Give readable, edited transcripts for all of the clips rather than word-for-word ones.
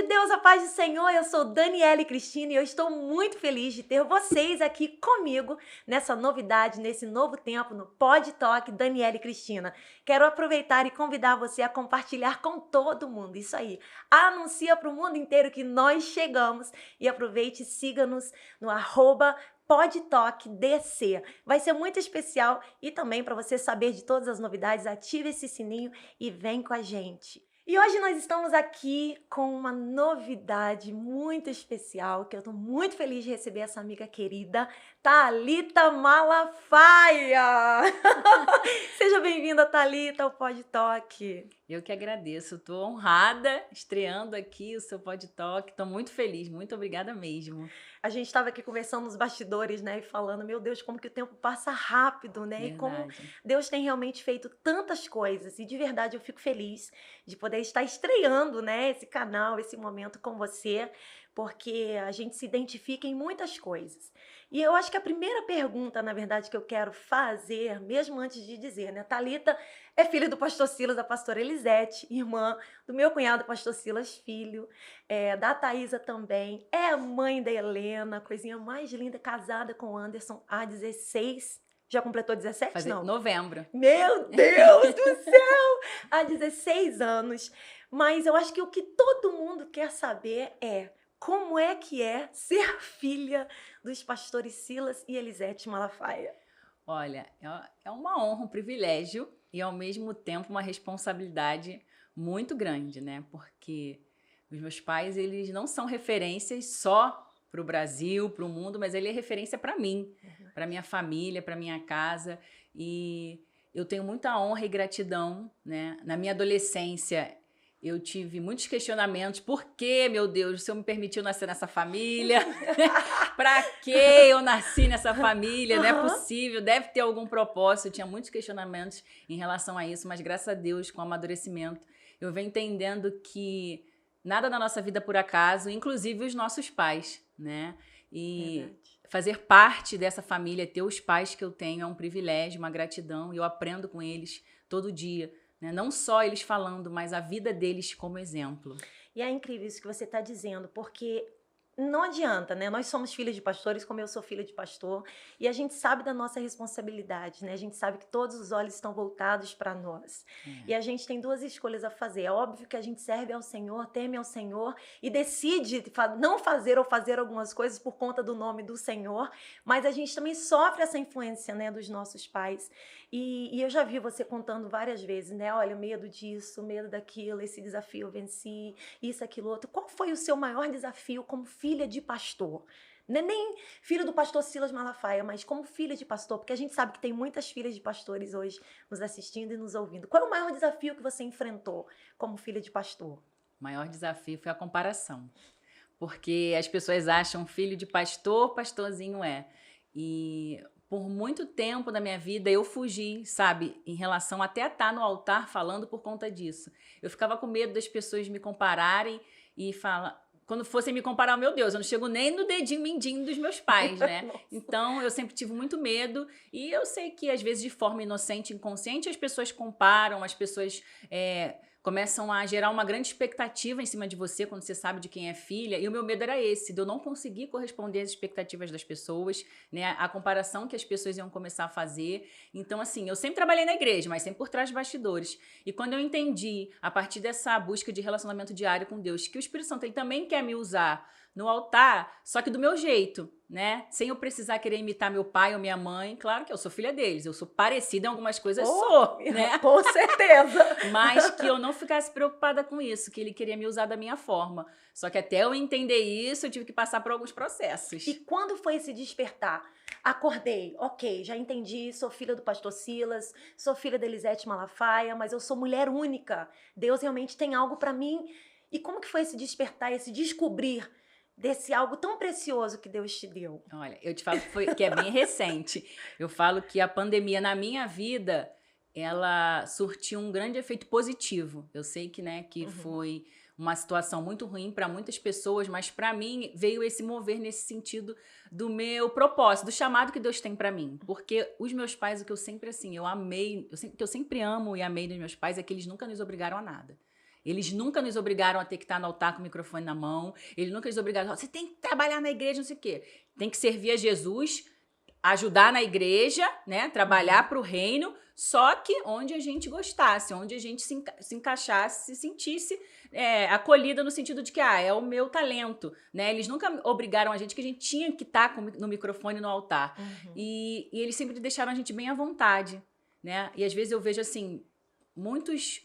de Deus, a paz do Senhor, eu sou Daniele Cristina e eu estou muito feliz de ter vocês aqui comigo nessa novidade, nesse novo tempo no Pod Talk Daniele Cristina. Quero aproveitar e convidar você a compartilhar com todo mundo, isso aí. Anuncia para o mundo inteiro que nós chegamos e aproveite e siga-nos no @PodTalkDC. Vai ser muito especial e também para você saber de todas as novidades, ative esse sininho e vem com a gente. E hoje nós estamos aqui com uma novidade muito especial, que eu estou muito feliz de receber essa amiga querida, Thalita Malafaia. Seja bem-vinda, Thalita, ao Pod Talk. Eu que agradeço, estou honrada estreando aqui o seu Pod Talk, estou muito feliz, muito obrigada mesmo. A gente estava aqui conversando nos bastidores, né, e falando, meu Deus, como que o tempo passa rápido, né, Verdade. e como Deus tem realmente feito tantas coisas, e de verdade eu fico feliz de poder estar estreando, né, esse canal, esse momento com você, porque a gente se identifica em muitas coisas. E eu acho que a primeira pergunta, na verdade, que eu quero fazer, mesmo antes de dizer, né, Thalita é filha do pastor Silas, da pastora Elisete, irmã do meu cunhado, pastor Silas, filho, da Thaisa também, é mãe da Helena, coisinha mais linda, casada com o Anderson há 16, já completou 17? Fazer Não. novembro. Meu Deus do céu! Há 16 anos. Mas eu acho que o que todo mundo quer saber é como é que é ser filha dos pastores Silas e Elisete Malafaia. Olha, é uma honra, um privilégio e ao mesmo tempo uma responsabilidade muito grande, né? Porque os meus pais, eles não são referências só para o Brasil, para o mundo, mas ele é referência para mim, para minha família, para minha casa. E eu tenho muita honra e gratidão, né? Na minha adolescência, eu tive muitos questionamentos. Por que, meu Deus, o Senhor me permitiu nascer nessa família? Para que eu nasci nessa família? Não é possível, deve ter algum propósito. Eu tinha muitos questionamentos em relação a isso, mas graças a Deus, com o amadurecimento, eu venho entendendo que nada na nossa vida é por acaso, inclusive os nossos pais, né? E fazer parte dessa família, ter os pais que eu tenho, é um privilégio, uma gratidão, e eu aprendo com eles todo dia. Né? Não só eles falando, mas a vida deles como exemplo. E é incrível isso que você está dizendo, porque não adianta, né? Nós somos filhos de pastores, como eu sou filha de pastor, e a gente sabe da nossa responsabilidade, né? A gente sabe que todos os olhos estão voltados para nós. E a gente tem duas escolhas a fazer. É óbvio que a gente serve ao Senhor, teme ao Senhor e decide não fazer ou fazer algumas coisas por conta do nome do Senhor, mas a gente também sofre essa influência, né, dos nossos pais. E eu já vi você contando várias vezes, né? Olha, medo disso, medo daquilo, esse desafio eu venci, isso, aquilo, outro. Qual foi o seu maior desafio como filha de pastor? Não é nem filho do pastor Silas Malafaia, mas como filha de pastor, porque a gente sabe que tem muitas filhas de pastores hoje nos assistindo e nos ouvindo. Qual é o maior desafio que você enfrentou como filha de pastor? O maior desafio foi a comparação. Porque as pessoas acham filho de pastor, pastorzinho é. E por muito tempo da minha vida eu fugi, sabe, em relação até a estar no altar falando por conta disso. Eu ficava com medo das pessoas me compararem e falar, quando fossem me comparar, meu Deus, eu não chego nem no dedinho mindinho dos meus pais, né? Então eu sempre tive muito medo e eu sei que às vezes de forma inocente, inconsciente, as pessoas comparam, as pessoas começam a gerar uma grande expectativa em cima de você quando você sabe de quem é filha. E o meu medo era esse, de eu não conseguir corresponder às expectativas das pessoas, né? A comparação que as pessoas iam começar a fazer. Então, assim, eu sempre trabalhei na igreja, mas sempre por trás de bastidores. E quando eu entendi, a partir dessa busca de relacionamento diário com Deus, que o Espírito Santo ele também quer me usar no altar, só que do meu jeito, né? Sem eu precisar querer imitar meu pai ou minha mãe. Claro que eu sou filha deles, eu sou parecida em algumas coisas, sou, né? Com certeza! Mas que eu não ficasse preocupada com isso, que ele queria me usar da minha forma. Só que até eu entender isso, eu tive que passar por alguns processos. E quando foi esse despertar? Acordei, ok, já entendi, sou filha do pastor Silas, sou filha da Elisete Malafaia, mas eu sou mulher única. Deus realmente tem algo para mim. E como que foi esse despertar, esse descobrir desse algo tão precioso que Deus te deu? Olha, eu te falo que é bem recente. Eu falo que a pandemia na minha vida, ela surtiu um grande efeito positivo. Eu sei que, né, que foi uma situação muito ruim para muitas pessoas, mas para mim veio esse mover nesse sentido do meu propósito, do chamado que Deus tem para mim. Porque os meus pais, o que eu sempre, assim, eu amei, o que eu sempre amo e amei dos meus pais é que eles nunca nos obrigaram a nada. Eles nunca nos obrigaram a ter que estar no altar com o microfone na mão. Eles nunca nos obrigaram, você tem que trabalhar na igreja, não sei o quê. Tem que servir a Jesus, ajudar na igreja, né? Trabalhar para o reino, só que onde a gente gostasse, onde a gente se encaixasse, se sentisse acolhida no sentido de que é o meu talento, né? Eles nunca obrigaram a gente que a gente tinha que estar no microfone no altar. E eles sempre deixaram a gente bem à vontade, né? E às vezes eu vejo assim, muitos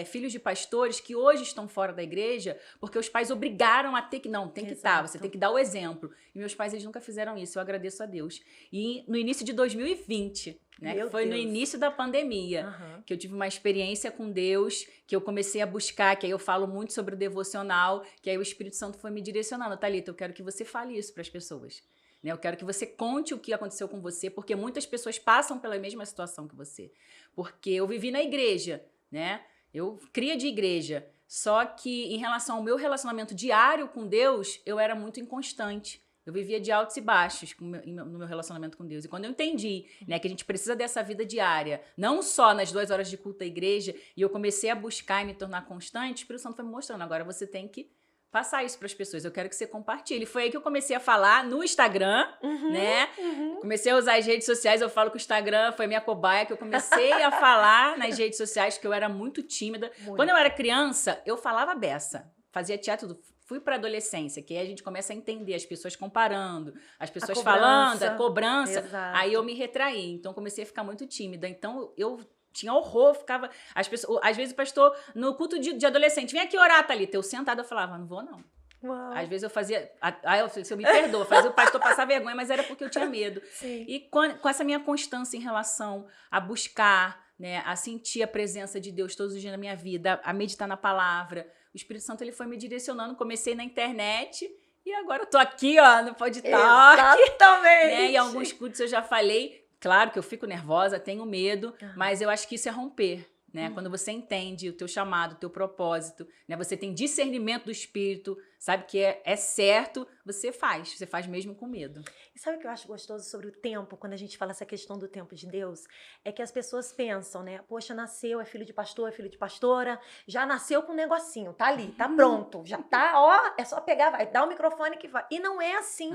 filhos de pastores que hoje estão fora da igreja porque os pais obrigaram a ter que... Não, tem que estar, você tem que dar o exemplo. E meus pais, eles nunca fizeram isso, eu agradeço a Deus. E no início de 2020, né, que foi no início da pandemia, que eu tive uma experiência com Deus, que eu comecei a buscar, que aí eu falo muito sobre o devocional, que aí o Espírito Santo foi me direcionando. Thalita, eu quero que você fale isso para as pessoas. Né? Eu quero que você conte o que aconteceu com você, porque muitas pessoas passam pela mesma situação que você. Porque eu vivi na igreja, né? Eu cria de igreja, só que em relação ao meu relacionamento diário com Deus, eu era muito inconstante. Eu vivia de altos e baixos no meu relacionamento com Deus. E quando eu entendi, né, que a gente precisa dessa vida diária, não só nas 2 horas de culto da igreja, e eu comecei a buscar e me tornar constante, o Espírito Santo foi me mostrando, agora você tem que passar isso para as pessoas, eu quero que você compartilhe. Foi aí que eu comecei a falar no Instagram, né? Comecei a usar as redes sociais, eu falo que o Instagram foi minha cobaia, que eu comecei a falar nas redes sociais, que eu era muito tímida. Quando eu era criança, eu falava beça, fazia teatro, fui para adolescência, que aí a gente começa a entender as pessoas comparando, as pessoas falando, a cobrança. Exato. Aí eu me retraí, então comecei a ficar muito tímida. Então eu tinha horror, ficava... As pessoas, às vezes o pastor, no culto de adolescente, vem aqui orar, Thalita. Eu sentada, eu falava, não vou não. Uau. Às vezes eu fazia... eu me perdoa, fazia o pastor passar vergonha, mas era porque eu tinha medo. Sim. E com essa minha constância em relação a buscar, né, a sentir a presença de Deus todos os dias na minha vida, a meditar na palavra, o Espírito Santo ele foi me direcionando. Comecei na internet e agora eu tô aqui, ó, no Pod Talk. Exatamente. Né, e alguns cultos eu já falei. Claro que eu fico nervosa, tenho medo, mas eu acho que isso é romper, né? Quando você entende o teu chamado, o teu propósito, né? Você tem discernimento do Espírito, sabe que é certo, você faz mesmo com medo. E sabe o que eu acho gostoso sobre o tempo, quando a gente fala essa questão do tempo de Deus? É que as pessoas pensam, né? Poxa, nasceu, é filho de pastor, é filho de pastora, já nasceu com um negocinho, tá ali, tá pronto, já tá, ó, é só pegar, vai, dá o microfone que vai. E não é assim,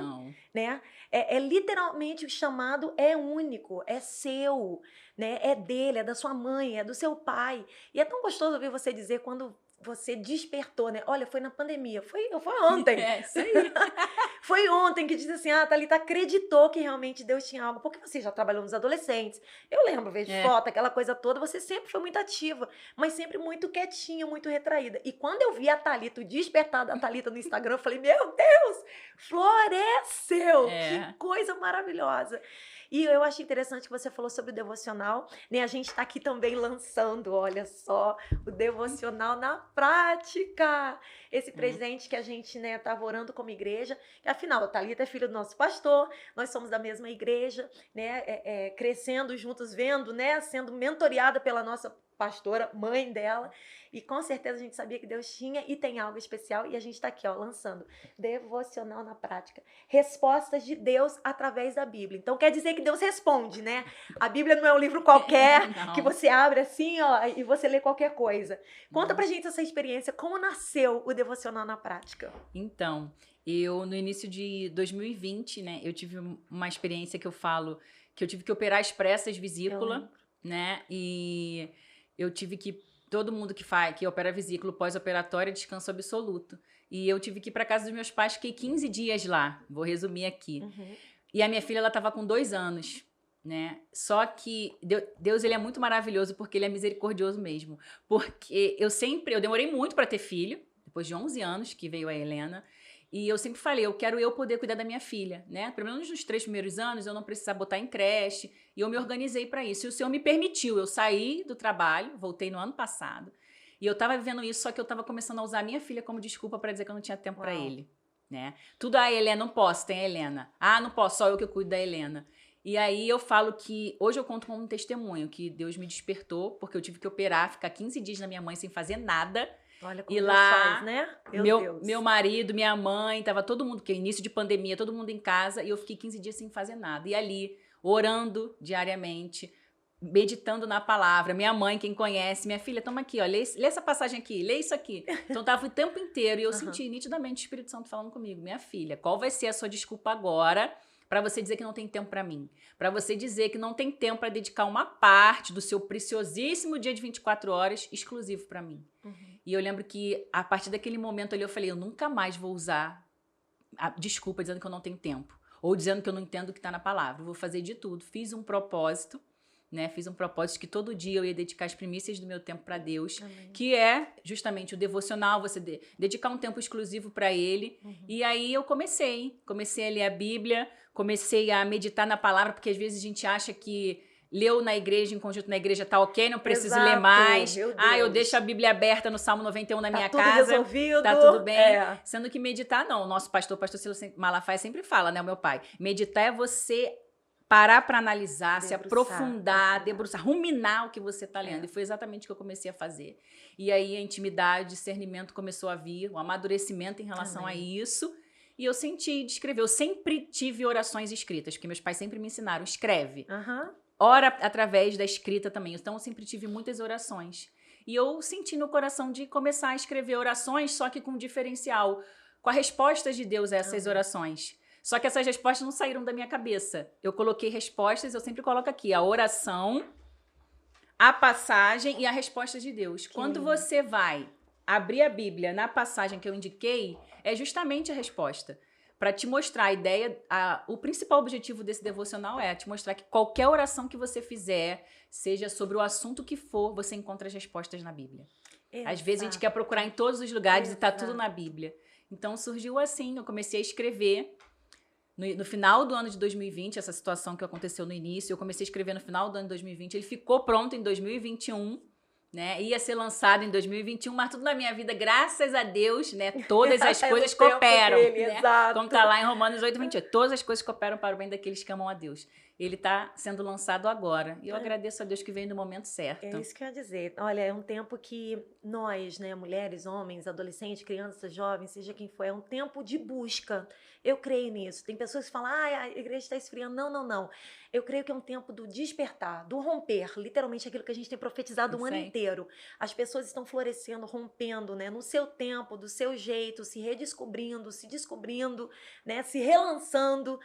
né? É literalmente o chamado é único, é seu, né? É dele, é da sua mãe, é do seu pai. E é tão gostoso ouvir você dizer quando você despertou, né? Olha, foi na pandemia, foi ontem. Isso aí. Foi ontem que disse assim, Thalita acreditou que realmente Deus tinha algo, porque você já trabalhou nos adolescentes. Eu lembro, vejo foto, aquela coisa toda, você sempre foi muito ativa, mas sempre muito quietinha, muito retraída. E quando eu vi a Thalita, o despertar da Thalita no Instagram, eu falei, meu Deus, floresceu! Que coisa maravilhosa! E eu achei interessante que você falou sobre o devocional, né? A gente está aqui também lançando, olha só, o devocional na prática. Esse presente que a gente, né, estava orando como igreja. E, afinal, a Thalita é filha do nosso pastor, nós somos da mesma igreja, né? Crescendo juntos, vendo, né? Sendo mentoreada pela nossa pastora, mãe dela. E com certeza a gente sabia que Deus tinha e tem algo especial. E a gente está aqui, ó, lançando devocional na prática. Respostas de Deus através da Bíblia. Então quer dizer que Deus responde, né? A Bíblia não é um livro qualquer que você abre assim, ó, e você lê qualquer coisa. Conta pra gente essa experiência. Como nasceu o devocional na prática? Então, eu no início de 2020, né, eu tive uma experiência que eu falo que eu tive que operar expressas vesícula, né? E eu tive que todo mundo que opera vesículo pós-operatório é descanso absoluto. E eu tive que ir para casa dos meus pais, fiquei 15 dias lá. Vou resumir aqui. E a minha filha, ela estava com 2 anos, né? Só que Deus, ele é muito maravilhoso porque ele é misericordioso mesmo. Porque eu demorei muito para ter filho, depois de 11 anos que veio a Helena. E eu sempre falei, eu quero poder cuidar da minha filha, né? Pelo menos nos 3 primeiros anos, eu não precisava botar em creche. E eu me organizei para isso. E o Senhor me permitiu. Eu saí do trabalho, voltei no ano passado. E eu tava vivendo isso, só que eu tava começando a usar a minha filha como desculpa para dizer que eu não tinha tempo para ele, né? Tudo, Helena, não posso, tem a Helena. Não posso, só eu que cuido da Helena. E aí eu falo que, hoje eu conto como um testemunho, que Deus me despertou, porque eu tive que operar, ficar 15 dias na minha mãe sem fazer nada. Olha como e Deus lá, faz, né? Meu marido, minha mãe, tava todo mundo, que é início de pandemia, todo mundo em casa, e eu fiquei 15 dias sem fazer nada. E ali, orando diariamente, meditando na palavra. Minha mãe, quem conhece, minha filha, toma aqui, ó, lê essa passagem aqui, lê isso aqui. Então, tava o tempo inteiro e eu senti nitidamente o Espírito Santo falando comigo. Minha filha, qual vai ser a sua desculpa agora para você dizer que não tem tempo para mim? Para você dizer que não tem tempo para dedicar uma parte do seu preciosíssimo dia de 24 horas exclusivo para mim. E eu lembro que, a partir daquele momento ali, eu falei, eu nunca mais vou usar a desculpa dizendo que eu não tenho tempo. Ou dizendo que eu não entendo o que está na palavra. Eu vou fazer de tudo. Fiz um propósito, né? Fiz um propósito que todo dia eu ia dedicar as primícias do meu tempo para Deus, que é justamente o devocional, você dedicar um tempo exclusivo para Ele. E aí eu comecei a ler a Bíblia, comecei a meditar na palavra, porque às vezes a gente acha que leu na igreja, em conjunto na igreja, tá ok, não preciso ler mais. Eu deixo a Bíblia aberta no Salmo 91 na minha casa. Tá tudo resolvido. Tá tudo bem. Sendo que meditar, não. O nosso pastor Silas Malafaia sempre fala, né, o meu pai. Meditar é você parar para analisar, se aprofundar, debruçar, ruminar o que você tá lendo. E foi exatamente o que eu comecei a fazer. E aí a intimidade, o discernimento começou a vir, o amadurecimento em relação a isso. E eu senti de escrever. Eu sempre tive orações escritas, porque meus pais sempre me ensinaram, escreve. Ora através da escrita também. Então, eu sempre tive muitas orações. E eu senti no coração de começar a escrever orações, só que com um diferencial, com a resposta de Deus a essas orações. Só que essas respostas não saíram da minha cabeça. Eu coloquei respostas, eu sempre coloco aqui a oração, a passagem e a resposta de Deus. Quando você vai abrir a Bíblia na passagem que eu indiquei, é justamente a resposta. Para te mostrar a ideia, o principal objetivo desse devocional é te mostrar que qualquer oração que você fizer, seja sobre o assunto que for, você encontra as respostas na Bíblia. Às vezes a gente quer procurar em todos os lugares e tá tudo na Bíblia. Então surgiu assim, eu comecei a escrever no final do ano de 2020, essa situação que aconteceu no início, eu comecei a escrever no final do ano de 2020, ele ficou pronto em 2021, né? Ia ser lançado em 2021, mas tudo na minha vida, graças a Deus, né? Todas as coisas cooperam, né? Como tá lá em Romanos 8:28, todas as coisas cooperam para o bem daqueles que amam a Deus. Ele está sendo lançado agora. E eu agradeço a Deus que veio no momento certo. É isso que eu ia dizer. Olha, é um tempo que nós, né, mulheres, homens, adolescentes, crianças, jovens, seja quem for, é um tempo de busca. Eu creio nisso. Tem pessoas que falam, a igreja está esfriando. Não, não, não. Eu creio que é um tempo do despertar, do romper. Literalmente aquilo que a gente tem profetizado o ano inteiro. As pessoas estão florescendo, rompendo, né, no seu tempo, do seu jeito, se redescobrindo, se descobrindo, né, se relançando.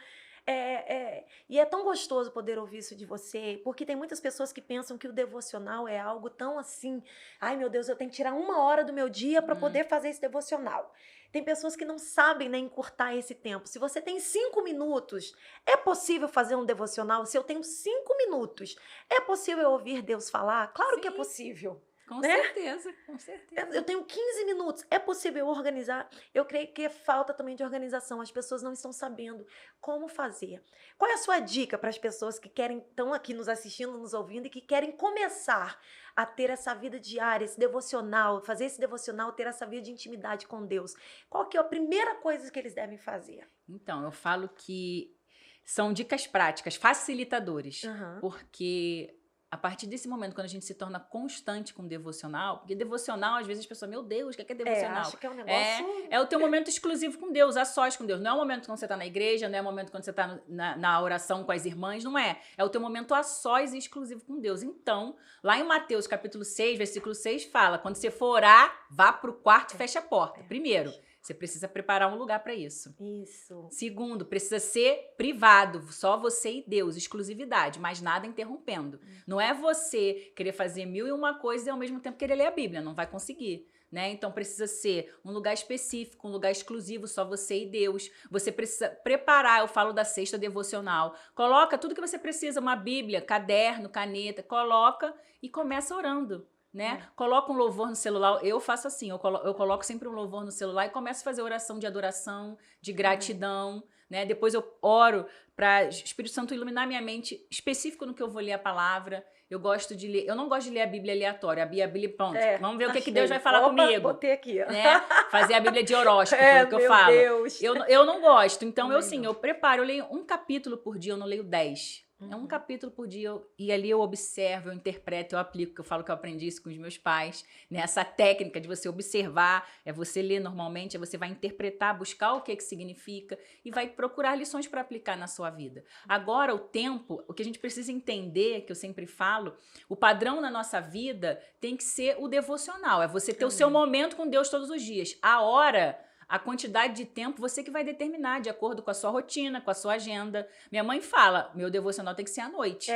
E é tão gostoso poder ouvir isso de você, porque tem muitas pessoas que pensam que o devocional é algo tão assim, ai meu Deus, eu tenho que tirar 1 hora do meu dia para poder fazer esse devocional. Tem pessoas que não sabem, né, encurtar esse tempo. Se você tem 5 minutos, é possível fazer um devocional? Se eu tenho 5 minutos, é possível eu ouvir Deus falar? Claro que é possível. Com certeza, com certeza. Eu tenho 15 minutos. É possível organizar? Eu creio que é falta também de organização. As pessoas não estão sabendo como fazer. Qual é a sua dica para as pessoas que estão aqui nos assistindo, nos ouvindo e que querem começar a ter essa vida diária, esse devocional, fazer esse devocional, ter essa vida de intimidade com Deus? Qual que é a primeira coisa que eles devem fazer? Então, eu falo que são dicas práticas, facilitadores, porque a partir desse momento, quando a gente se torna constante com devocional, porque devocional, às vezes as pessoas, meu Deus, o que é devocional? Acho que é um negócio... É o teu momento exclusivo com Deus, a sós com Deus. Não é o momento quando você está na igreja, não é o momento quando você está na oração com as irmãs, não é. É o teu momento a sós e exclusivo com Deus. Então, lá em Mateus capítulo 6, versículo 6, fala, quando você for orar, vá para o quarto e feche a porta. Primeiro, você precisa preparar um lugar para isso. Isso. Segundo, precisa ser privado, só você e Deus, exclusividade, mas nada interrompendo. Não é você querer fazer 1001 coisas e ao mesmo tempo querer ler a Bíblia, não vai conseguir. Né? Então precisa ser um lugar específico, um lugar exclusivo, só você e Deus. Você precisa preparar, eu falo da cesta devocional. Coloca tudo que você precisa, uma Bíblia, caderno, caneta, coloca e começa orando. Né? Coloca um louvor no celular, eu faço assim, eu coloco sempre um louvor no celular e começo a fazer oração de adoração, de gratidão, né? Depois eu oro para o Espírito Santo iluminar minha mente, específico no que eu vou ler a palavra. Eu gosto de ler, eu não gosto de ler a Bíblia aleatória, a Bíblia, pronto, vamos ver o que Deus vai falar comigo. Botei aqui. Né? Fazer a Bíblia de horóscopo, que eu falo. Deus. Eu não gosto, então eu preparo, eu leio um capítulo por dia, eu não leio 10. É um capítulo por dia, e ali eu observo, eu interpreto, eu aplico, que eu falo que eu aprendi isso com os meus pais, né? Essa técnica de você observar, é você ler normalmente, é você vai interpretar, buscar o que significa e vai procurar lições para aplicar na sua vida. Agora, o tempo, o que a gente precisa entender, que eu sempre falo, o padrão na nossa vida tem que ser o devocional, é você ter o seu momento com Deus todos os dias. A hora, a quantidade de tempo, você que vai determinar, de acordo com a sua rotina, com a sua agenda. Minha mãe fala, meu devocional tem que ser à noite.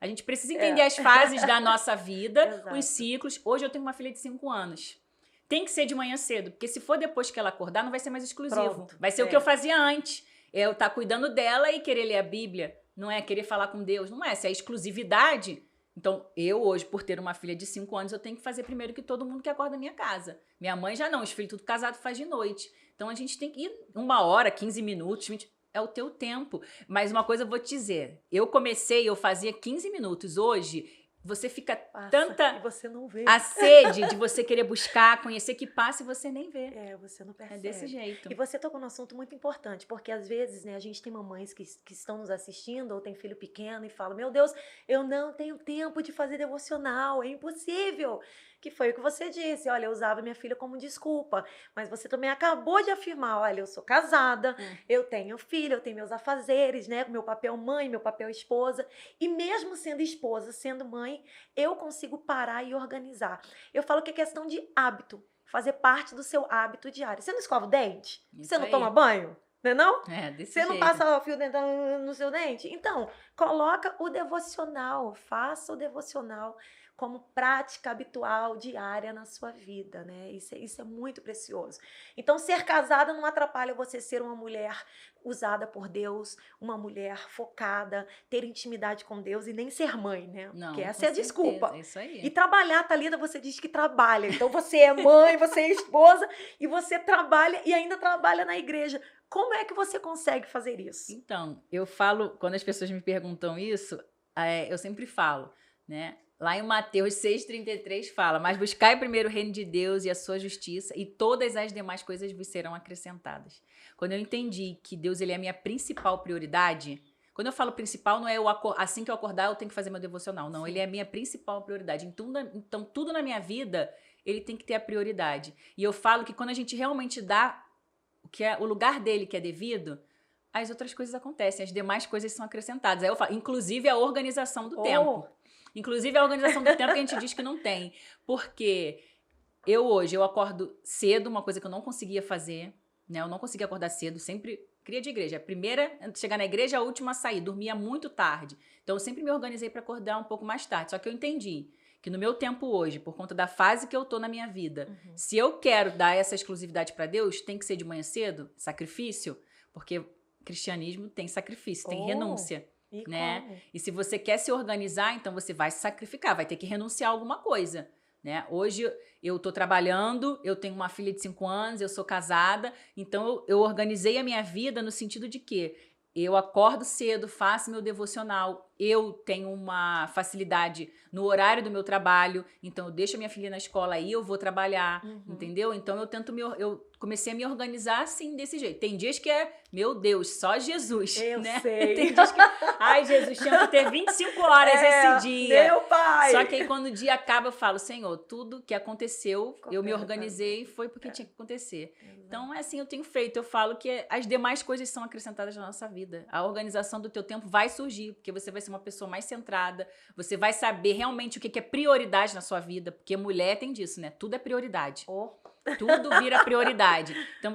A gente precisa entender as fases da nossa vida, os ciclos. Hoje eu tenho uma filha de 5 anos. Tem que ser de manhã cedo, porque se for depois que ela acordar, não vai ser mais exclusivo. Pronto, vai ser o que eu fazia antes. Eu estar cuidando dela e querer ler a Bíblia. Não é querer falar com Deus, não é. Se é exclusividade... Então, eu hoje, por ter uma filha de 5 anos, eu tenho que fazer primeiro que todo mundo que acorda na minha casa. Minha mãe já não, os filhos tudo casado faz de noite. Então, a gente tem que ir 1 hora, 15 minutos, 20... É o teu tempo. Mas uma coisa eu vou te dizer. Eu fazia 15 minutos. Hoje, você fica e você não vê. A sede de você querer buscar, conhecer, que passa e você nem vê. Você não percebe. É desse jeito. E você tocou num assunto muito importante, porque às vezes, né, a gente tem mamães que estão nos assistindo ou tem filho pequeno e falam, meu Deus, eu não tenho tempo de fazer devocional, é impossível. Que foi o que você disse, olha, eu usava minha filha como desculpa, mas você também acabou de afirmar, olha, eu sou casada, eu tenho filho, eu tenho meus afazeres, né, meu papel mãe, meu papel esposa, e mesmo sendo esposa, sendo mãe, eu consigo parar e organizar. Eu falo que é questão de hábito, fazer parte do seu hábito diário. Você não escova o dente? Isso você não aí. toma banho? Não é não? Desse você jeito. não passa o fio dental no seu dente? Então, coloca o devocional, faça o devocional como prática habitual, diária na sua vida, né? Isso é muito precioso. Então, ser casada não atrapalha você ser uma mulher usada por Deus, uma mulher focada, ter intimidade com Deus e nem ser mãe, né? Não, porque essa é a desculpa. É isso aí. E trabalhar, Thalita, você diz que trabalha. Então, você é mãe, você é esposa e você trabalha e ainda trabalha na igreja. Como é que você consegue fazer isso? Então, eu falo, quando as pessoas me perguntam isso, eu sempre falo, né? Lá em Mateus 6,33 fala, mas buscai primeiro o reino de Deus e a sua justiça e todas as demais coisas vos serão acrescentadas. Quando eu entendi que Deus ele é a minha principal prioridade, quando eu falo principal, não é assim que eu acordar eu tenho que fazer meu devocional, não, ele é a minha principal prioridade. Então, tudo na minha vida, ele tem que ter a prioridade. E eu falo que quando a gente realmente dá o lugar dele que é devido, as outras coisas acontecem, as demais coisas são acrescentadas. Aí eu falo, inclusive a organização do tempo. Inclusive a organização do tempo que a gente diz que não tem. Porque hoje eu acordo cedo, uma coisa que eu não conseguia fazer, né? Eu não conseguia acordar cedo, sempre cria de igreja. A primeira, chegar na igreja, a última a sair. Dormia muito tarde. Então eu sempre me organizei para acordar um pouco mais tarde. Só que eu entendi que no meu tempo hoje, por conta da fase que eu tô na minha vida, se eu quero dar essa exclusividade para Deus, tem que ser de manhã cedo, sacrifício, porque cristianismo tem sacrifício, tem renúncia. Né? E se você quer se organizar, então você vai se sacrificar, vai ter que renunciar a alguma coisa, né? Hoje eu tô trabalhando, eu tenho uma filha de 5 anos, eu sou casada, então eu organizei a minha vida no sentido de que eu acordo cedo, faço meu devocional, eu tenho uma facilidade no horário do meu trabalho, então eu deixo a minha filha na escola aí, eu vou trabalhar, entendeu? Então eu comecei a me organizar assim, desse jeito. Tem dias que meu Deus, só Jesus, né? Sei. Tem dias que, ai Jesus, tinha que ter 25 horas esse dia. Meu pai! Só que aí quando o dia acaba eu falo, Senhor, tudo que aconteceu, eu me organizei, foi porque tinha que acontecer. Então é assim, eu tenho feito, eu falo que as demais coisas são acrescentadas na nossa vida. A organização do teu tempo vai surgir, porque você vai ser uma pessoa mais centrada, você vai saber realmente o que é prioridade na sua vida, porque mulher tem disso, né? Tudo é prioridade. Tudo vira prioridade. Então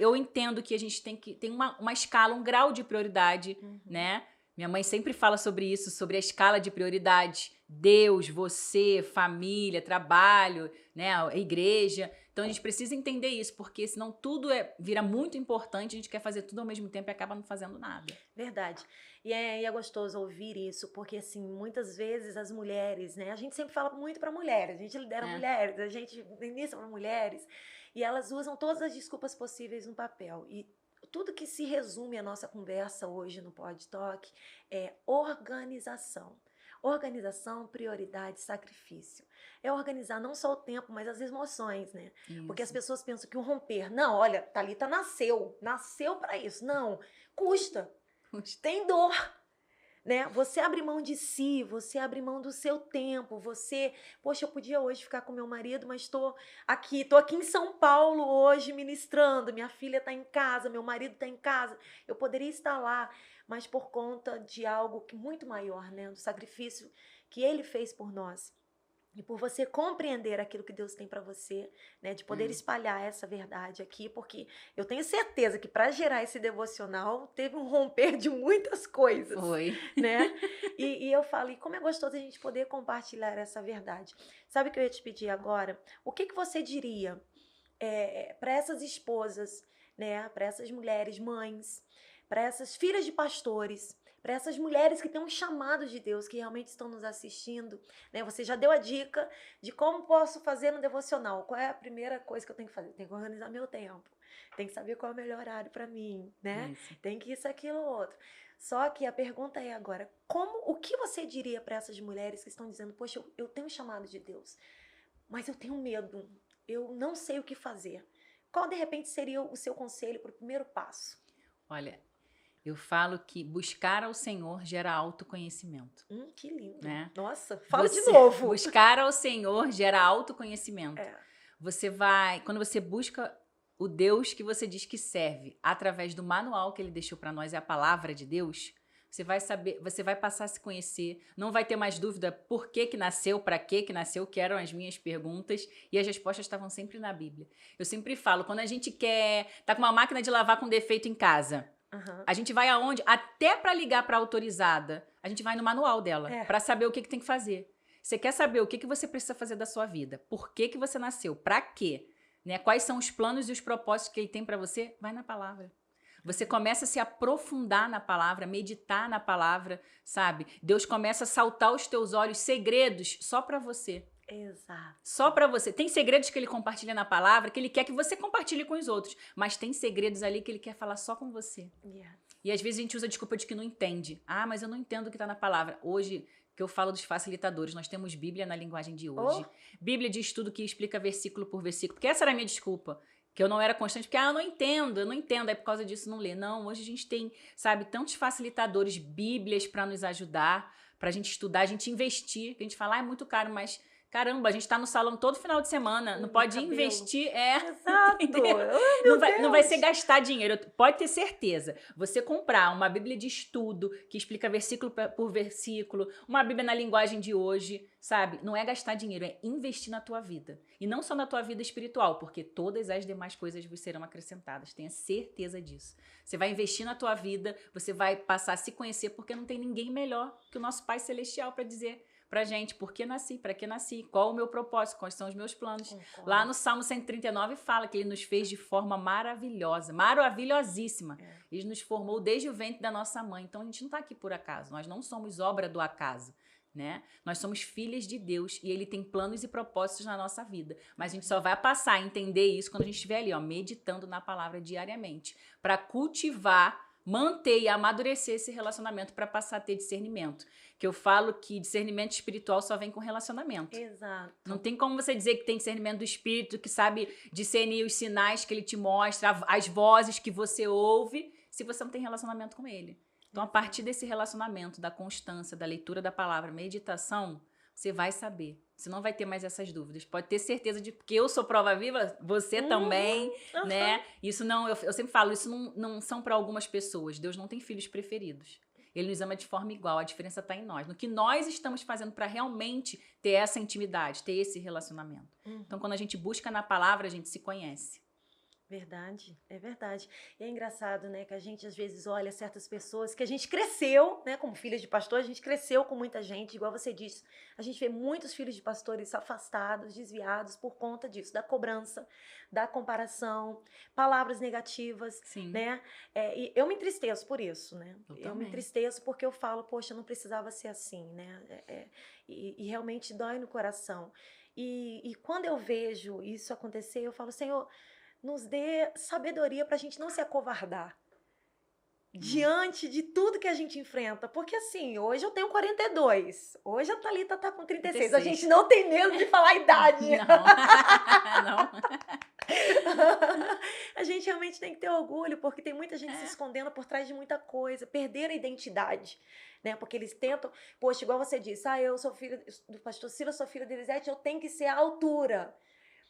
eu entendo que a gente tem uma escala, um grau de prioridade, né? Minha mãe sempre fala sobre isso, sobre a escala de prioridade. Deus, você, família, trabalho, né? A igreja. Então a gente precisa entender isso, porque senão tudo vira muito importante, a gente quer fazer tudo ao mesmo tempo e acaba não fazendo nada. Verdade. E é gostoso ouvir isso, porque assim, muitas vezes as mulheres, né? A gente sempre fala muito para mulheres, a gente lidera mulheres, a gente inicia para mulheres, e elas usam todas as desculpas possíveis no papel. E tudo que se resume à nossa conversa hoje no Pod Talk é organização. Organização, prioridade, sacrifício. É organizar não só o tempo, mas as emoções, né? Isso. Porque as pessoas pensam que o romper... Não, olha, Thalita nasceu para isso. Não, custa. Tem dor. né? Você abre mão de si, você abre mão do seu tempo, você... Poxa, eu podia hoje ficar com meu marido, mas tô aqui em São Paulo hoje ministrando, minha filha tá em casa, meu marido tá em casa, eu poderia estar lá, mas por conta de algo muito maior, né? Do sacrifício que ele fez por nós. E por você compreender aquilo que Deus tem para você, né, de poder espalhar essa verdade aqui, porque eu tenho certeza que para gerar esse devocional teve um romper de muitas coisas. Foi. Né? E eu falo, e como é gostoso a gente poder compartilhar essa verdade. Sabe o que eu ia te pedir agora? O que você diria para essas esposas, né, para essas mulheres, mães, para essas filhas de pastores, para essas mulheres que têm um chamado de Deus, que realmente estão nos assistindo, né? Você já deu a dica de como posso fazer no devocional. Qual é a primeira coisa que eu tenho que fazer? Tenho que organizar meu tempo. Tem que saber qual é o melhor horário para mim, né? Isso. Tem que isso, aquilo, outro. Só que a pergunta é agora, o que você diria para essas mulheres que estão dizendo, poxa, eu tenho um chamado de Deus, mas eu tenho medo, eu não sei o que fazer. Qual, de repente, seria o seu conselho para o primeiro passo? Olha, eu falo que buscar ao Senhor gera autoconhecimento. Que lindo. Né? Nossa, fala de novo. Buscar ao Senhor gera autoconhecimento. É. Quando você busca o Deus que você diz que serve, através do manual que ele deixou para nós, é a palavra de Deus, você vai saber, você vai passar a se conhecer, não vai ter mais dúvida por que nasceu, para que nasceu, que eram as minhas perguntas, e as respostas estavam sempre na Bíblia. Eu sempre falo, quando a gente tá com uma máquina de lavar com defeito em casa, a gente vai aonde? Até para ligar para a autorizada, a gente vai no manual dela, para saber o que tem que fazer. Você quer saber o que você precisa fazer da sua vida? Por que você nasceu? Para quê? Né? Quais são os planos e os propósitos que ele tem para você? Vai na palavra. Você começa a se aprofundar na palavra, meditar na palavra, sabe? Deus começa a saltar aos teus olhos segredos só para você. Exato. Só para você. Tem segredos que ele compartilha na palavra, que ele quer que você compartilhe com os outros. Mas tem segredos ali que ele quer falar só com você. Yeah. E às vezes a gente usa a desculpa de que não entende. Ah, mas eu não entendo o que está na palavra. Hoje, que eu falo dos facilitadores, nós temos Bíblia na linguagem de hoje. Bíblia de estudo que explica versículo por versículo. Porque essa era a minha desculpa. Que eu não era constante, porque eu não entendo. Aí por causa disso não lê. Não, hoje a gente tem, sabe, tantos facilitadores, Bíblias para nos ajudar, para a gente estudar, a gente investir. A gente fala, é muito caro, mas... Caramba, a gente tá no salão todo final de semana, não pode investir, Exato. Não vai ser gastar dinheiro, pode ter certeza. Você comprar uma Bíblia de estudo, que explica versículo por versículo, uma Bíblia na linguagem de hoje, sabe? Não é gastar dinheiro, é investir na tua vida. E não só na tua vida espiritual, porque todas as demais coisas vos serão acrescentadas, tenha certeza disso. Você vai investir na tua vida, você vai passar a se conhecer, porque não tem ninguém melhor que o nosso Pai Celestial para dizer pra gente por que nasci, para que nasci, qual o meu propósito, quais são os meus planos. Concordo. Lá no Salmo 139 fala que ele nos fez de forma maravilhosa, maravilhosíssima. Ele nos formou desde o ventre da nossa mãe. Então a gente não tá aqui por acaso, nós não somos obra do acaso, né? Nós somos filhas de Deus e ele tem planos e propósitos na nossa vida. Mas a gente só vai passar a entender isso quando a gente estiver ali, ó, meditando na palavra diariamente, para cultivar, manter e amadurecer esse relacionamento para passar a ter discernimento. Que eu falo que discernimento espiritual só vem com relacionamento. Exato. Não tem como você dizer que tem discernimento do espírito, que sabe discernir os sinais que ele te mostra, as vozes que você ouve, se você não tem relacionamento com ele. Então, a partir desse relacionamento, da constância, da leitura da palavra, meditação, você vai saber. Você não vai ter mais essas dúvidas. Pode ter certeza de que eu sou prova viva, você também, né? Isso não, eu sempre falo, isso não são para algumas pessoas. Deus não tem filhos preferidos. Ele nos ama de forma igual, a diferença está em nós. No que nós estamos fazendo para realmente ter essa intimidade, ter esse relacionamento. Então, quando a gente busca na palavra, a gente se conhece. Verdade, é verdade. E é engraçado, né, que a gente às vezes olha certas pessoas que a gente cresceu, né, como filhas de pastor, a gente cresceu com muita gente, igual você disse. A gente vê muitos filhos de pastores afastados, desviados por conta disso, da cobrança, da comparação, palavras negativas, Sim. né? E eu me entristeço por isso, né? Eu me também. entristeço porque eu falo, poxa, não precisava ser assim, né? E realmente dói no coração. E quando eu vejo isso acontecer, eu falo, Senhor, nos dê sabedoria para a gente não se acovardar diante de tudo que a gente enfrenta. Porque assim, hoje eu tenho 42, hoje a Thalita tá com 36. A gente não tem medo de falar a idade. Não. A gente realmente tem que ter orgulho, porque tem muita gente se É. escondendo por trás de muita coisa, perder a identidade, né? Porque eles tentam, poxa, igual você disse, eu sou filha do pastor Silas, sou filha de Elisete, eu tenho que ser a altura.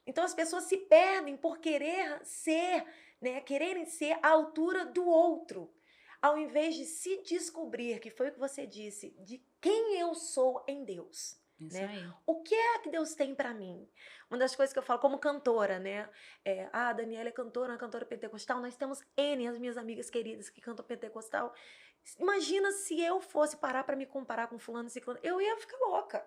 Então as pessoas se perdem por querer ser, né? Quererem ser a altura do outro, ao invés de se descobrir, que foi o que você disse, de quem eu sou em Deus. Isso Né? aí. O que é que Deus tem pra mim? Uma das coisas que eu falo como cantora, né? A Daniela é cantora, uma cantora pentecostal. Nós temos N, as minhas amigas queridas que cantam pentecostal. Imagina se eu fosse parar pra me comparar com fulano e ciclano. Eu ia ficar louca,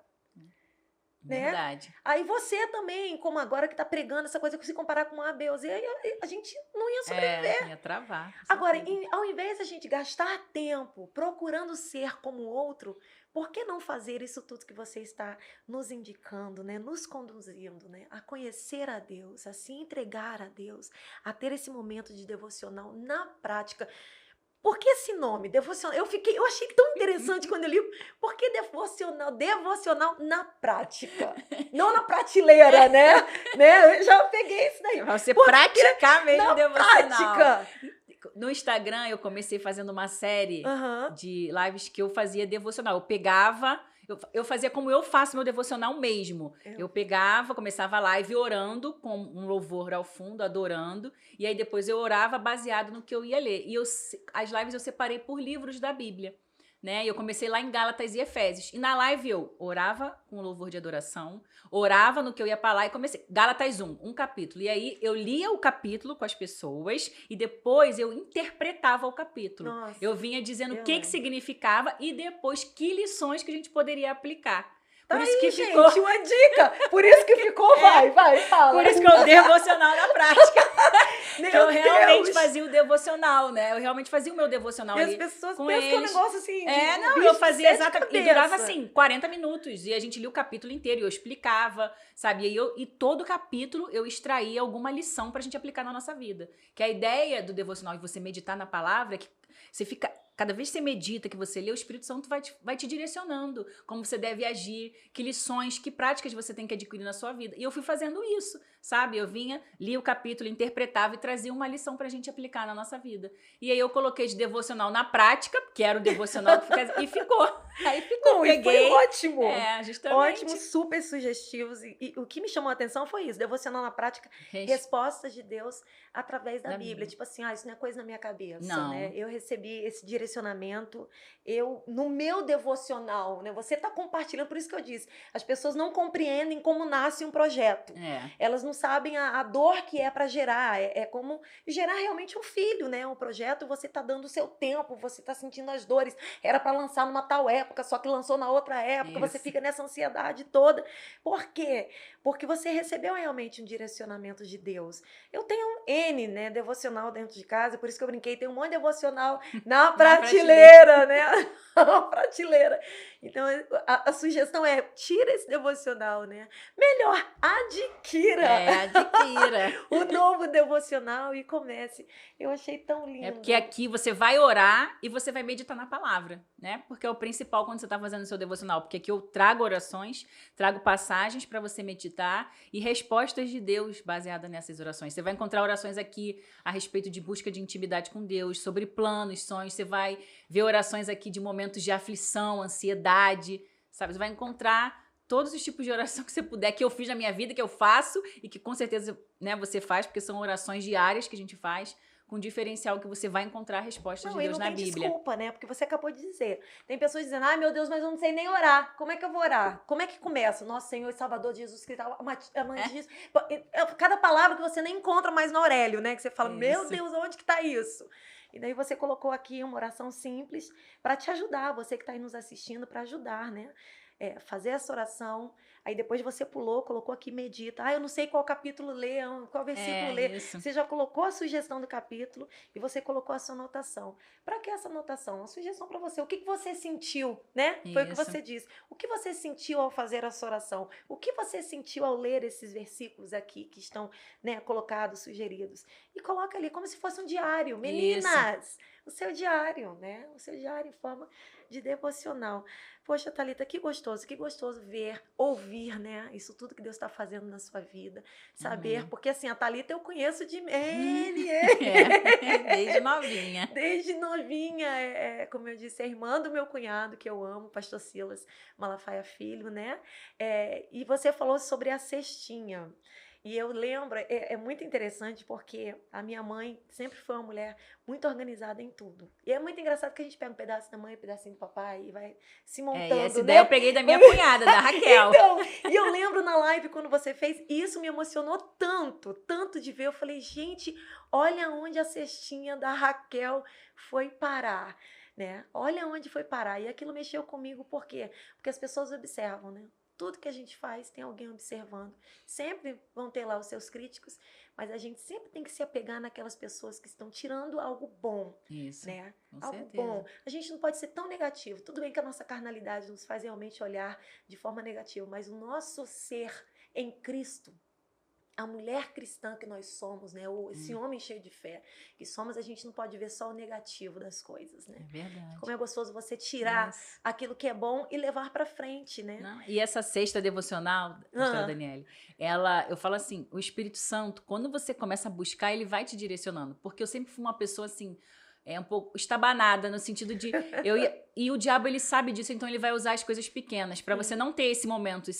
né? Verdade. Aí você também, como agora que tá pregando essa coisa, que se comparar com A, B ou Z, aí a gente não ia sobreviver. Ia travar. Com Agora, certeza. ao invés de a gente gastar tempo procurando ser como o outro, por que não fazer isso tudo que você está nos indicando, né? Nos conduzindo, né? A conhecer a Deus, a se entregar a Deus, a ter esse momento de devocional na prática. Por que esse nome, devocional? Eu achei tão interessante quando eu li. Por que devocional? Devocional na prática. Não na prateleira, né? Eu já peguei isso daí. Pra você praticar mesmo Na o devocional. prática. No Instagram, eu comecei fazendo uma série Aham. de lives que eu fazia devocional. Eu pegava, eu fazia como eu faço meu devocional mesmo. Eu pegava, começava a live orando, com um louvor ao fundo, adorando. E aí depois eu orava baseado no que eu ia ler. E as lives eu separei por livros da Bíblia. Né? E eu comecei lá em Gálatas e Efésios. E na live eu orava com louvor de adoração, orava no que eu ia para lá e comecei. Gálatas 1, um capítulo. E aí eu lia o capítulo com as pessoas e depois eu interpretava o capítulo. Nossa, eu vinha dizendo o eu que lembro. significava e depois que lições que a gente poderia aplicar. Tá Por isso aí, que gente, ficou. uma dica. Por isso que ficou, vai, fala. Por isso que eu devocional na prática. Meu Que eu realmente Deus. fazia o devocional, né? Eu realmente fazia o meu devocional E ali as pessoas com pensam que é um eles. negócio assim. Não, bicho eu de fazia 7 exatamente. E cabeças. durava assim, 40 minutos. E a gente lia o capítulo inteiro, eu explicava, sabe? E todo capítulo eu extraía alguma lição pra gente aplicar na nossa vida. Que a ideia do devocional de você meditar na palavra é que você fica. Cada vez que você medita, que você lê, o Espírito Santo vai te direcionando. Como você deve agir, que lições, que práticas você tem que adquirir na sua vida. E eu fui fazendo isso, sabe? Eu vinha, lia o capítulo, interpretava e trazia uma lição pra gente aplicar na nossa vida. E aí eu coloquei de devocional na prática, que era o devocional que fica, e ficou. Aí ficou, Não, peguei. E foi ótimo. Justamente. Ótimo, super sugestivos. E o que me chamou a atenção foi isso. Devocional na prática, respostas de Deus através da Bíblia. Tipo assim, isso não é coisa na minha cabeça, Não. né? Eu recebi esse direcionamento, no meu devocional, né? Você tá compartilhando, por isso que eu disse, as pessoas não compreendem como nasce um projeto. Elas não sabem a dor que é para gerar. É como gerar realmente um filho, né? Um projeto, você tá dando o seu tempo, você tá sentindo as dores. Era para lançar numa tal época, só que lançou na outra época, você fica nessa ansiedade toda. Por quê? Porque você recebeu realmente um direcionamento de Deus. Eu tenho um N, né, devocional dentro de casa, por isso que eu brinquei, tem um monte de devocional na prateleira, né? Na prateleira. Então, a sugestão é, tira esse devocional, né? Melhor, adquira. Adquira. O novo devocional e comece. Eu achei tão lindo. É porque aqui você vai orar e você vai meditar na palavra, né? Porque é o principal quando você está fazendo o seu devocional. Porque aqui eu trago orações, trago passagens para você meditar e respostas de Deus baseadas nessas orações. Você vai encontrar orações aqui a respeito de busca de intimidade com Deus, sobre planos, sonhos. Você vai ver orações aqui de momentos de aflição, ansiedade, sabe? Você vai encontrar todos os tipos de oração que você puder, que eu fiz na minha vida, que eu faço e que com certeza, né, você faz, porque são orações diárias que a gente faz, com diferencial que você vai encontrar respostas de Deus na Bíblia. Não tem desculpa, né? Porque você acabou de dizer. Tem pessoas dizendo, ai meu Deus, mas eu não sei nem orar. Como é que eu vou orar? Como é que começa? Nosso Senhor e Salvador Jesus Cristo, a mãe de Jesus. Cada palavra que você nem encontra mais na Aurélio, né? Que você fala, meu Deus, onde que tá isso? E daí você colocou aqui uma oração simples para te ajudar, você que está aí nos assistindo, para ajudar, né? Fazer essa oração, aí depois você colocou aqui, medita. Eu não sei qual capítulo ler, qual versículo ler. Isso. Você já colocou a sugestão do capítulo e você colocou a sua anotação. Para que essa anotação? Uma sugestão para você. O que você sentiu, né? Foi o que você disse. O que você sentiu ao fazer essa oração? O que você sentiu ao ler esses versículos aqui que estão, né, colocados, sugeridos? E coloca ali como se fosse um diário. Meninas! seu diário, né? O seu diário em forma de devocional. Poxa, Thalita, que gostoso ver, ouvir, né? Isso tudo que Deus está fazendo na sua vida. Saber, Amém. porque assim, a Thalita eu conheço de Desde novinha. desde novinha, como eu disse, é irmã do meu cunhado, que eu amo, pastor Silas Malafaia Filho, né? E você falou sobre a cestinha. E eu lembro, é muito interessante porque a minha mãe sempre foi uma mulher muito organizada em tudo. E é muito engraçado que a gente pega um pedaço da mãe, um pedacinho do papai e vai se E montando, essa né? ideia eu peguei da minha cunhada, da Raquel. Então, e eu lembro na live quando você fez, e isso me emocionou tanto, tanto de ver. Eu falei, gente, olha onde a cestinha da Raquel foi parar, né? Olha onde foi parar. E aquilo mexeu comigo, por quê? Porque as pessoas observam, né? Tudo que a gente faz tem alguém observando. Sempre vão ter lá os seus críticos, mas a gente sempre tem que se apegar naquelas pessoas que estão tirando algo bom, Isso, né? com Algo certeza. bom. A gente não pode ser tão negativo. Tudo bem que a nossa carnalidade nos faz realmente olhar de forma negativa, mas o nosso ser em Cristo, a mulher cristã que nós somos, né? Esse homem cheio de fé que somos, a gente não pode ver só o negativo das coisas, né? É verdade. Como é gostoso você tirar Isso. aquilo que é bom e levar para frente, né? Não, e essa cesta devocional, pastora Daniele, eu falo assim, o Espírito Santo, quando você começa a buscar, ele vai te direcionando. Porque eu sempre fui uma pessoa assim, um pouco estabanada, no sentido de, e o diabo, ele sabe disso, então ele vai usar as coisas pequenas, para você não ter esse momento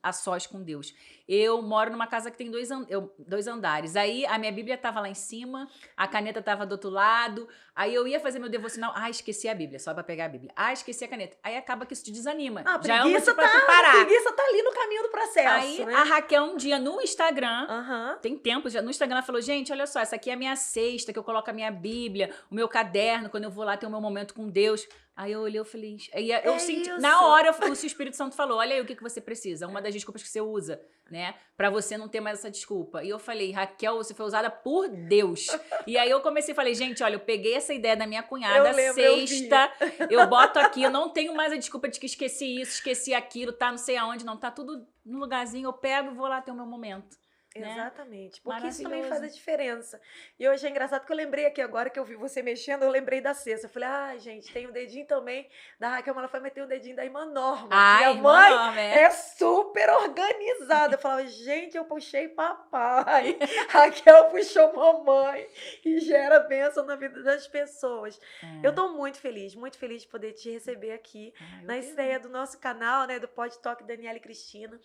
a sós com Deus. Eu moro numa casa que tem dois andares, aí a minha Bíblia tava lá em cima, a caneta tava do outro lado, aí eu ia fazer meu devocional, esqueci a Bíblia, só para pegar a Bíblia, esqueci a caneta, aí acaba que isso te desanima, A já é um motivo preguiça pra tu parar. a preguiça tá ali no caminho do processo, Aí né? a Raquel um dia no Instagram, Aham. tem tempo já, no Instagram ela falou, gente, olha só, essa aqui é a minha cesta, que eu coloco a minha Bíblia, o meu caderno, quando eu vou lá ter o meu momento com Deus. Aí eu olhei, eu falei, aí eu senti, isso. na hora o Espírito Santo falou, olha aí o que você precisa, uma das desculpas que você usa, né, pra você não ter mais essa desculpa. E eu falei, Raquel, você foi usada por Deus. E aí eu comecei, falei, gente, olha, eu peguei essa ideia da minha cunhada, Eu lembro, eu vi. sexta, eu boto aqui, eu não tenho mais a desculpa de que esqueci isso, esqueci aquilo, tá não sei aonde, não, tá tudo no lugarzinho, eu pego e vou lá ter o meu momento. Né? Exatamente, porque isso também Maravilhoso. faz a diferença. E hoje é engraçado que eu lembrei aqui agora que eu vi você mexendo, eu lembrei da cesta. Eu falei, gente, tem o dedinho também da Raquel, ela foi meter o dedinho da irmã Norma. Ai, a irmã mãe Norma, é super organizada. Eu falava, gente, eu puxei papai, Raquel puxou mamãe, e gera bênção na vida das pessoas. Eu tô muito feliz de poder te receber aqui na estreia do nosso canal, né, do Pod Talk Daniele e Cristina.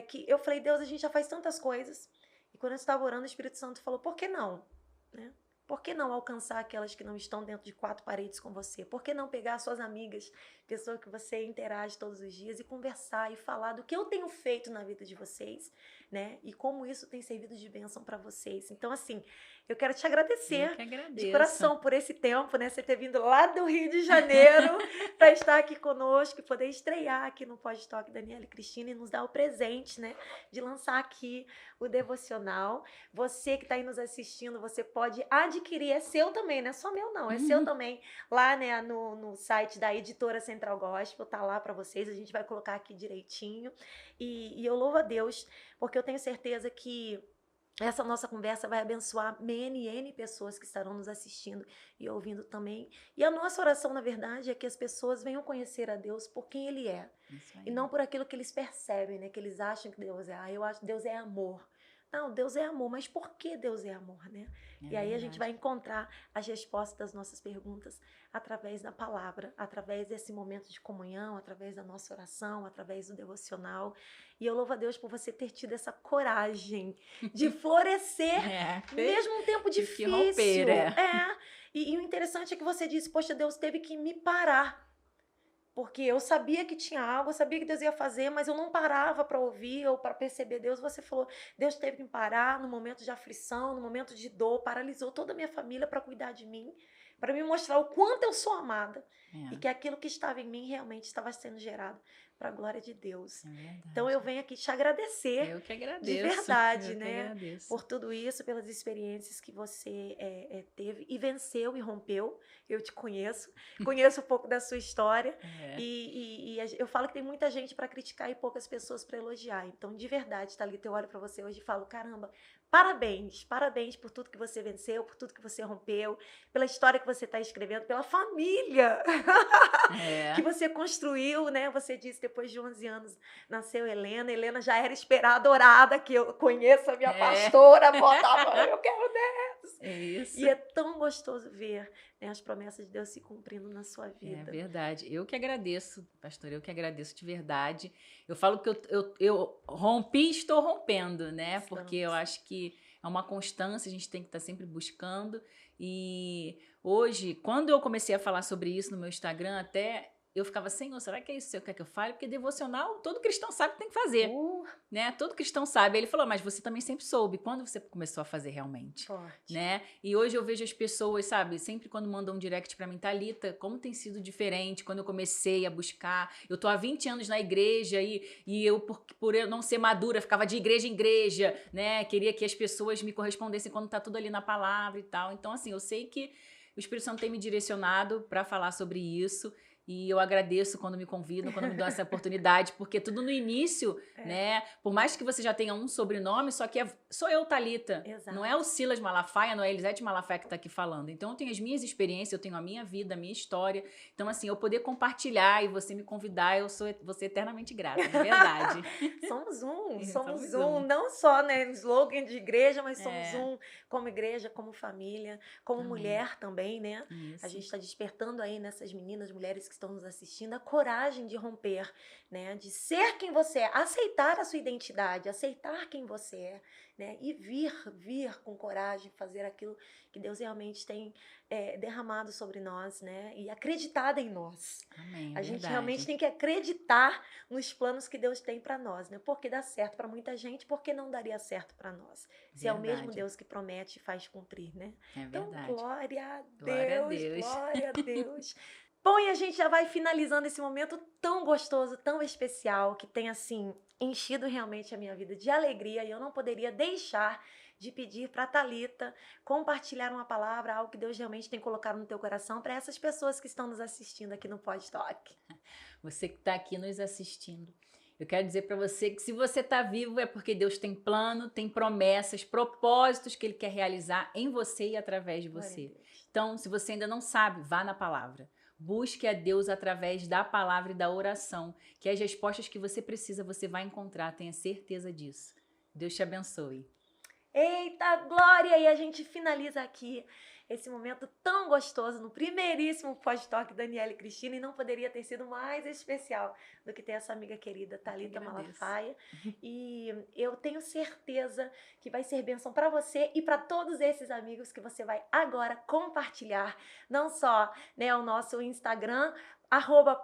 Que eu falei, Deus, a gente já faz tantas coisas. E quando eu estava orando, o Espírito Santo falou, por que não? Né? Por que não alcançar aquelas que não estão dentro de 4 paredes com você? Por que não pegar suas amigas, pessoas que você interage todos os dias e conversar e falar do que eu tenho feito na vida de vocês, né? E como isso tem servido de bênção para vocês. Então, assim, eu quero te agradecer de coração por esse tempo, né? Você ter vindo lá do Rio de Janeiro para estar aqui conosco e poder estrear aqui no Pod Talk Daniele e Cristina e nos dar o presente, né? De lançar aqui o devocional. Você que está aí nos assistindo, você pode adquirir, é seu também, não é só meu não, é seu também, lá, né, no site da Editora Central Gospel, tá lá para vocês, a gente vai colocar aqui direitinho, e eu louvo a Deus, porque eu tenho certeza que essa nossa conversa vai abençoar N pessoas que estarão nos assistindo e ouvindo também. E a nossa oração, na verdade, é que as pessoas venham conhecer a Deus por quem Ele é. E não por aquilo que eles percebem, né? Que eles acham que Deus é. Eu acho que Deus é amor. Não, Deus é amor, mas por que Deus é amor, né? E aí a gente vai encontrar as respostas das nossas perguntas através da palavra, através desse momento de comunhão, através da nossa oração, através do devocional. E eu louvo a Deus por você ter tido essa coragem de florescer, mesmo um tempo difícil. Que romper, E o interessante é que você disse, poxa, Deus teve que me parar. Porque eu sabia que tinha algo, eu sabia que Deus ia fazer, mas eu não parava para ouvir ou para perceber Deus. Você falou, Deus teve que me parar no momento de aflição, no momento de dor, paralisou toda a minha família para cuidar de mim, para me mostrar o quanto eu sou amada e que aquilo que estava em mim realmente estava sendo gerado para a glória de Deus. Então eu venho aqui te agradecer. Eu que agradeço. De verdade, né? Por tudo isso, pelas experiências que você teve e venceu e rompeu. Eu te conheço um pouco da sua história. E eu falo que tem muita gente para criticar e poucas pessoas para elogiar. Então, de verdade, Thalita, eu olho para você hoje e falo, caramba, Parabéns, parabéns por tudo que você venceu, por tudo que você rompeu, pela história que você está escrevendo, pela família que É, você construiu, né? Você disse depois de 11 anos nasceu Helena. Helena já era esperada, adorada, que eu conheço a minha é, pastora, botava, eu quero netos. é E isso. é tão gostoso ver, né, as promessas de Deus se cumprindo na sua É vida. verdade. Eu que agradeço, pastor, eu que agradeço de verdade. Eu falo que eu rompi e estou rompendo, né? Porque eu Estamos. acho que é uma constância, a gente tem que estar sempre buscando. E hoje, quando eu comecei a falar sobre isso no meu Instagram, até eu ficava, Senhor, será que é isso que você quer que eu fale? Porque devocional, todo cristão sabe que tem que fazer, Uh, né? Todo cristão sabe. Aí ele falou, mas você também sempre soube. Quando você começou a fazer realmente? forte. Né? E hoje eu vejo as pessoas, sabe, sempre quando mandam um direct pra mim, Thalita, como tem sido diferente quando eu comecei a buscar. Eu tô há 20 anos na igreja e eu, por eu não ser madura, ficava de igreja em igreja, né? Queria que as pessoas me correspondessem quando tá tudo ali na palavra e tal. Então, assim, eu sei que o Espírito Santo tem me direcionado pra falar sobre isso. E eu agradeço quando me convidam, quando me dão essa oportunidade, porque tudo no início, É, né? Por mais que você já tenha um sobrenome, só que sou eu, Thalita. Não é o exato. Silas Malafaia, não é a Elisete Malafaia que está aqui falando. Então eu tenho as minhas experiências, eu tenho a minha vida, a minha história. Então, assim, eu poder compartilhar e você me convidar, vou ser eternamente grata, de verdade. Somos Somos um, um. não só, né, slogan de igreja, mas somos É, um como igreja, como família, como amém. mulher também, né? A Isso. gente está despertando aí nessas meninas, mulheres que estão nos assistindo, a coragem de romper, né? De ser quem você é, aceitar a sua identidade, aceitar quem você é, né? E vir com coragem, fazer aquilo que Deus realmente tem derramado sobre nós, né? E acreditar em nós. Amém, é A gente realmente verdade. tem que acreditar nos planos que Deus tem para nós, né? Porque dá certo para muita gente, porque não daria certo para nós? Se é o mesmo Verdade. Deus que promete e faz cumprir, né? É Então, verdade. glória a Glória a Deus, Deus. glória a Deus. Bom, e a gente já vai finalizando esse momento tão gostoso, tão especial, que tem assim enchido realmente a minha vida de alegria, e eu não poderia deixar de pedir para a Thalita compartilhar uma palavra, algo que Deus realmente tem colocado no teu coração para essas pessoas que estão nos assistindo aqui no Pod Talk. Você que está aqui nos assistindo. Eu quero dizer para você que se você está vivo é porque Deus tem plano, tem promessas, propósitos que Ele quer realizar em você e através de Glória a você. Deus. Então, se você ainda não sabe, vá na palavra. Busque a Deus através da palavra e da oração, que as respostas que você precisa você vai encontrar, tenha certeza disso. Deus te abençoe. Eita, glória! E a gente finaliza aqui esse momento tão gostoso no primeiríssimo Pod-Talk Daniela e Cristina, e não poderia ter sido mais especial do que ter essa amiga querida Thalita Agradeço. Malafaia. E eu tenho certeza que vai ser bênção para você e para todos esses amigos que você vai agora compartilhar, não só, né, o nosso Instagram,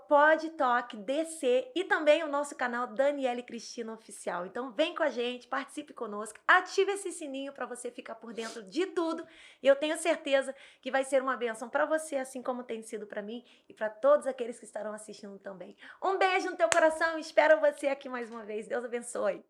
@podtalkdc, e também o nosso canal Daniela e Cristina Oficial. Então vem com a gente, participe conosco, ative esse sininho para você ficar por dentro de tudo, e eu tenho certeza que vai ser uma bênção para você, assim como tem sido para mim e para todos aqueles que estarão assistindo também. Um beijo no teu coração, espero você aqui mais uma vez. Deus abençoe.